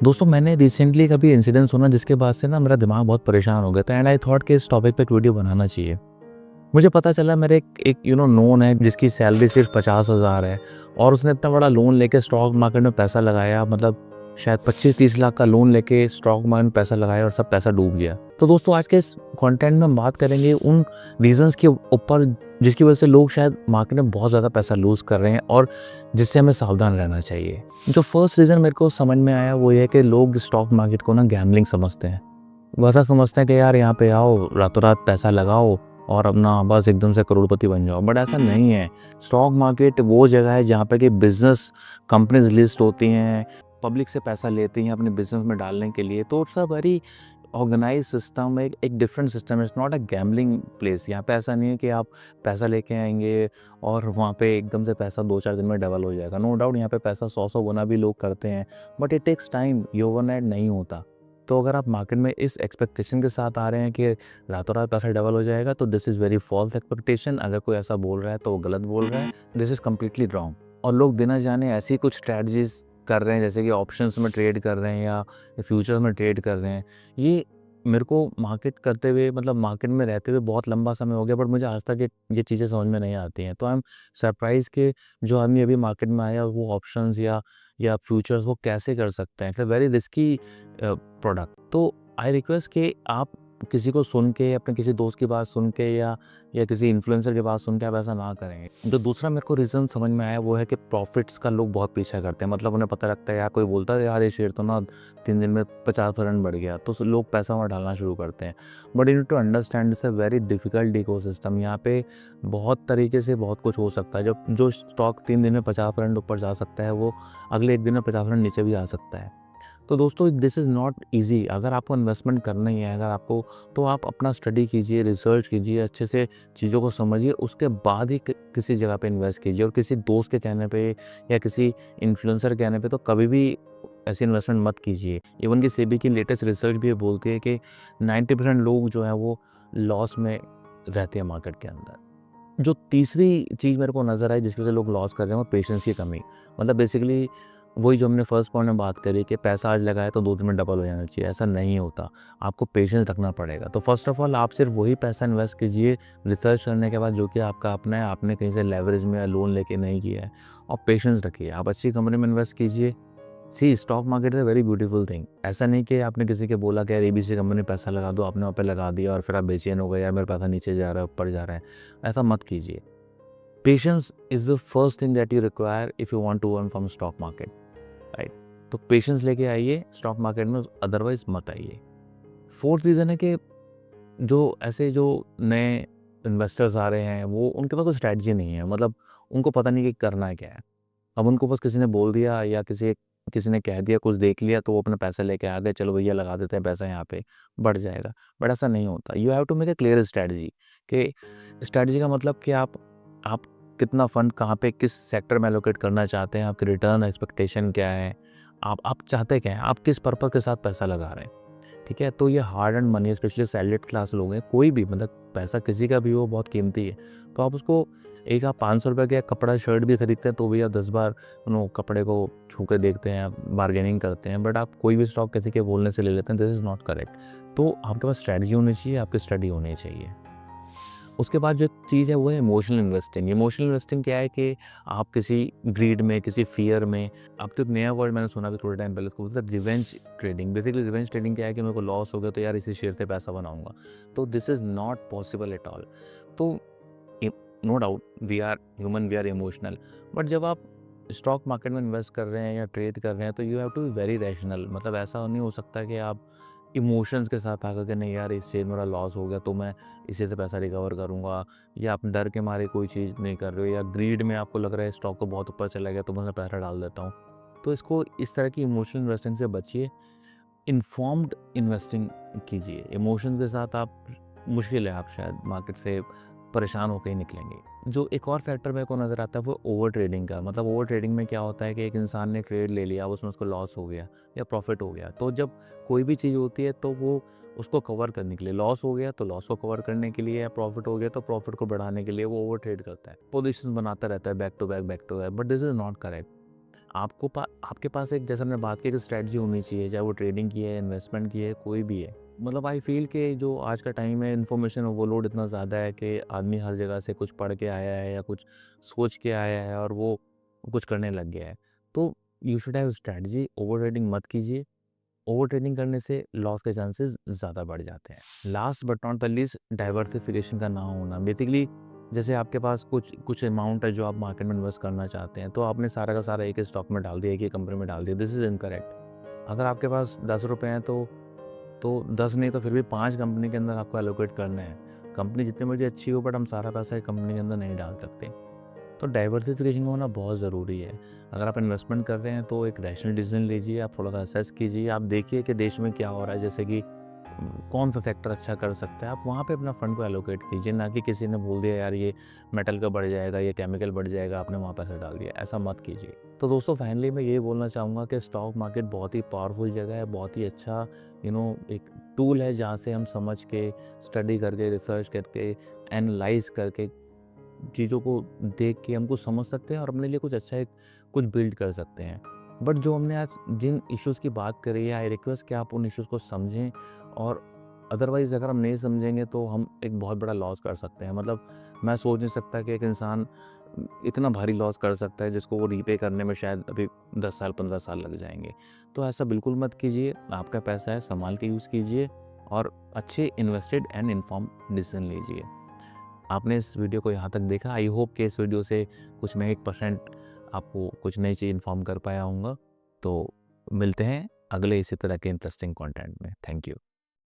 दोस्तों मैंने रिसेंटली कभी इंसिडेंट सुना जिसके बाद से ना मेरा दिमाग बहुत परेशान हो गया था एंड आई थॉट कि इस टॉपिक पे एक वीडियो बनाना चाहिए। मुझे पता चला मेरे एक नोन है जिसकी सैलरी सिर्फ 50,000 है और उसने इतना बड़ा लोन लेके स्टॉक मार्केट में पैसा लगाया, मतलब शायद 25-30 लाख का लोन लेके स्टॉक मार्केट में पैसा लगाया और सब पैसा डूब गया। तो दोस्तों आज के इस कंटेंट में हम बात करेंगे उन रीजंस के ऊपर जिसकी वजह से लोग शायद मार्केट में बहुत ज़्यादा पैसा लूज कर रहे हैं और जिससे हमें सावधान रहना चाहिए। जो फर्स्ट रीज़न मेरे को समझ में आया वो ये है कि लोग स्टॉक मार्केट को ना गैम्बलिंग समझते हैं। वो ऐसा समझते हैं कि यार यहाँ पे आओ, रातों रात पैसा लगाओ और अपना बस एकदम से करोड़पति बन जाओ, बट ऐसा नहीं है। स्टॉक मार्केट वो जगह है जहाँ पे कि बिजनेस कंपनीज लिस्ट होती हैं, पब्लिक से पैसा लेती हैं अपने बिजनेस में डालने के लिए। तो it's a very organise system, एक डिफरेंट सिस्टम है। It's not a gambling place. यहाँ पे ऐसा नहीं है कि आप पैसा लेके आएंगे और वहाँ पे एकदम से पैसा 2-4 दिन में डबल हो जाएगा। नो डाउट यहाँ पे पैसा 100-100 गुना भी लोग करते हैं, बट इट टेक्स टाइम, ये ओवरनाइट नहीं होता। तो अगर आप मार्केट में इस एक्सपेक्टेशन के साथ आ रहे हैं कि रातों रात पैसा डबल हो जाएगा, तो this is very false expectation. अगर कोई ऐसा बोल रहा है तो वो गलत बोल रहा है। This is completely wrong. और लोग बिना जाने ऐसी कुछ स्ट्रैटेजीज कर रहे हैं, जैसे कि ऑप्शंस में ट्रेड कर रहे हैं या फ्यूचर्स में ट्रेड कर रहे हैं। ये मेरे को मार्केट करते हुए, मतलब मार्केट में रहते हुए बहुत लंबा समय हो गया, बट मुझे आज तक ये चीज़ें समझ में नहीं आती हैं। तो आई एम सरप्राइज़ कि जो आदमी अभी मार्केट में आया वो ऑप्शंस या फ्यूचर्स वो कैसे कर सकते हैं। It's a very risky product. तो आई रिक्वेस्ट कि आप किसी को सुन के, अपने किसी दोस्त की बात सुन के या किसी इन्फ्लुएंसर की बात सुन के आप ऐसा ना करें। जो दूसरा मेरे को रीज़न समझ में आया वो है कि प्रॉफिट्स का लोग बहुत पीछा करते हैं। मतलब उन्हें पता लगता है यार, कोई बोलता है यार ये शेयर तो ना 3 दिन में 50% बढ़ गया, तो लोग पैसा वहाँ डालना शुरू करते हैं। But you need to understand it's a very difficult ecosystem. यहाँ पे बहुत तरीके से बहुत कुछ हो सकता है। जो स्टॉक 3 दिन में 50% ऊपर जा सकता है, वो अगले 1 दिन में 50% नीचे भी आ सकता है। तो दोस्तों दिस इज़ नॉट ईज़ी। अगर आपको इन्वेस्टमेंट करना ही है, अगर आपको, तो आप अपना स्टडी कीजिए, रिसर्च कीजिए, अच्छे से चीज़ों को समझिए, उसके बाद ही किसी जगह पे इन्वेस्ट कीजिए। और किसी दोस्त के कहने पे या किसी इन्फ्लुएंसर के कहने पे तो कभी भी ऐसी इन्वेस्टमेंट मत कीजिए। इवन कि सेबी की लेटेस्ट रिसर्च भी ये बोलती है कि 90% लोग जो हैं वो लॉस में रहते हैं मार्केट के अंदर। जो तीसरी चीज़ मेरे को नज़र आई जिसकी वजह से लोग लॉस कर रहे हैं वो पेशेंस की कमी। मतलब बेसिकली वही जो हमने फर्स्ट पॉइंट में बात करी कि पैसा आज लगाया तो 2 दिन में डबल हो जाना चाहिए, ऐसा नहीं होता। आपको पेशेंस रखना पड़ेगा। तो फर्स्ट ऑफ ऑल आप सिर्फ वही पैसा इन्वेस्ट कीजिए रिसर्च करने के बाद जो कि आपका अपना है, आपने कहीं से लेवरेज में या लोन लेके नहीं किया है। और पेशेंस रखिए, आप अच्छी कंपनी में इन्वेस्ट कीजिए। See stock market is a very beautiful thing. ऐसा नहीं कि आपने किसी के बोला कि यार एबीसी कंपनी में पैसा लगा दो, आपने वहाँ पे लगा दिया और फिर आप बेचैन हो गए, यार मेरा पैसा नीचे जा रहा है, ऊपर जा रहा है। ऐसा मत कीजिए। Patience is the first thing that you require if you want to earn from stock market, right? तो पेशेंस लेके आइए स्टॉक मार्केट में, अदरवाइज मत आइए। फोर्थ रीज़न है कि जो नए इन्वेस्टर्स आ रहे हैं वो, उनके पास कोई स्ट्रैटेजी नहीं है। मतलब उनको पता नहीं कि करना है क्या है। अब उनको बस किसी ने बोल दिया या किसी किसी ने कह दिया, कुछ देख लिया, तो वो अपना पैसा लेके आ गए, चलो भैया लगा देते हैं पैसा यहाँ पे, बढ़ जाएगा। बट ऐसा नहीं होता। You have to make a clear strategy. कि स्ट्रैटेजी का मतलब कि आप कितना फंड कहाँ पे किस सेक्टर में एलोकेट करना चाहते हैं, आपकी रिटर्न एक्सपेक्टेशन क्या है, आप चाहते क्या हैं, आप किस पर्पज़ के साथ पैसा लगा रहे हैं। ठीक है? तो ये hard and money, specially salaried class लोग हैं, कोई भी, मतलब पैसा किसी का भी हो बहुत कीमती है। तो आप उसको, एक आप ₹500 का कपड़ा शर्ट भी खरीदते हैं तो भी आप 10 बार कपड़े को छू के देखते हैं, आप बार्गेनिंग करते हैं। बट आप कोई भी स्टॉक किसी के बोलने से ले लेते हैं, दिस इज़ नॉट करेक्ट। तो आपके पास स्ट्रैटेजी होनी चाहिए, आपकी स्टडी होनी चाहिए। उसके बाद जो चीज़ है वो है इमोशनल इन्वेस्टिंग। इमोशनल इन्वेस्टिंग क्या है कि आप किसी ग्रीड में, किसी फ़ियर में, अब तो एक नया वर्ड मैंने सुना अभी थोड़े टाइम पहले, उसको बोलते हैं revenge trading. Basically revenge trading क्या है कि मेरे को लॉस हो गया तो यार इसी शेयर से पैसा बनाऊँगा। तो this is not possible at all. तो no doubt we are human, we are emotional. But जब आप स्टॉक मार्केट में इन्वेस्ट कर रहे हैं या ट्रेड कर रहे हैं तो you have to be very rational. मतलब ऐसा नहीं हो सकता कि आप इमोशंस के साथ आकर के, नहीं यार इस शेयर मेरा लॉस हो गया तो मैं इसी से पैसा रिकवर करूँगा, या आप डर के मारे कोई चीज़ नहीं कर रहे हो, या ग्रीड में आपको लग रहा है स्टॉक को बहुत ऊपर चला गया तो मैं पैसा डाल देता हूँ। तो इसको, इस तरह की इमोशनल इन्वेस्टिंग से बचिए। इन्फॉर्म्ड इन्वेस्टिंग कीजिए। इमोशंस के साथ आप, मुश्किल है आप शायद मार्केट से परेशान होकर ही निकलेंगे। जो एक और फैक्टर मेरे को नज़र आता है वो ओवर ट्रेडिंग का। मतलब ओवर ट्रेडिंग में क्या होता है कि एक इंसान ने ट्रेड ले लिया, उसमें उसको लॉस हो गया या प्रॉफिट हो गया। तो जब कोई भी चीज़ होती है तो वो उसको कवर करने के लिए, लॉस हो गया तो लॉस को कवर करने के लिए, या प्रॉफिट हो गया तो प्रॉफिट को बढ़ाने के लिए वो ओवर ट्रेड करता है, पोजिशन बनाता रहता है back to back back to back. But this is not correct. आपके पास एक, जैसे हमने बात की, कि स्ट्रैटेजी होनी चाहिए, चाहे वो ट्रेडिंग की है, इन्वेस्टमेंट की है, कोई भी है। मतलब आई फ़ील कि जो आज का टाइम है, इन्फॉर्मेशन ओवरलोड इतना ज़्यादा है कि आदमी हर जगह से कुछ पढ़ के आया है या कुछ सोच के आया है और वो कुछ करने लग गया है। तो you should have strategy, over trading मत कीजिए। ओवर ट्रेडिंग करने से लॉस के चांसेस ज़्यादा बढ़ जाते हैं। Last but not the least, diversification का ना होना। बेसिकली जैसे आपके पास कुछ अमाउंट है जो आप मार्केट में इन्वेस्ट करना चाहते हैं, तो आपने सारा का सारा एक ही स्टॉक में डाल दिया, एक ही कंपनी में डाल दिया। This is incorrect. अगर आपके पास ₹10 हैं तो 10 नहीं तो फिर भी 5 कंपनी के अंदर आपको एलोकेट करना है। कंपनी जितनी मर्ज़ी अच्छी हो, बट हम सारा पैसा एक कंपनी के अंदर नहीं डाल सकते। तो डाइवर्सिफिकेशन होना बहुत ज़रूरी है। अगर आप इन्वेस्टमेंट कर रहे हैं तो एक रैशनल डिसीजन लीजिए, आप थोड़ा सा असेस कीजिए, आप देखिए कि देश में क्या हो रहा है, जैसे कि कौन सा सेक्टर अच्छा कर सकता है, आप वहाँ पे अपना फंड को एलोकेट कीजिए। ना कि किसी ने बोल दिया यार ये मेटल का बढ़ जाएगा, ये केमिकल बढ़ जाएगा, आपने वहाँ पैसा डाल दिया, ऐसा मत कीजिए। तो दोस्तों, फाइनली मैं ये बोलना चाहूँगा कि स्टॉक मार्केट बहुत ही पावरफुल जगह है, बहुत ही अच्छा एक टूल है, जहाँ से हम समझ के, स्टडी करके, रिसर्च करके, एनालाइज करके, चीज़ों को देख के हमको समझ सकते हैं और अपने लिए कुछ अच्छा एक कुछ बिल्ड कर सकते हैं। बट जो हमने आज जिन इश्यूज़ की बात करी है, आई रिक्वेस्ट कि आप उन इश्यूज़ को समझें, और अदरवाइज़ अगर हम नहीं समझेंगे तो हम एक बहुत बड़ा लॉस कर सकते हैं। मतलब मैं सोच नहीं सकता कि एक इंसान इतना भारी लॉस कर सकता है जिसको वो रीपे करने में शायद अभी 10 साल 15 साल लग जाएँगे। तो ऐसा बिल्कुल मत कीजिए। आपका पैसा है, संभाल के यूज़ कीजिए और अच्छे इन्वेस्टेड एंड इन्फॉर्म्ड डिसीजन लीजिए। आपने इस वीडियो को यहाँ तक देखा। आई होप कि इस वीडियो से कुछ मैं 1% आपको कुछ नई चीज़ इन्फॉर्म कर पाया होऊंगा। तो मिलते हैं अगले इसी तरह के इंटरेस्टिंग कंटेंट में। Thank you.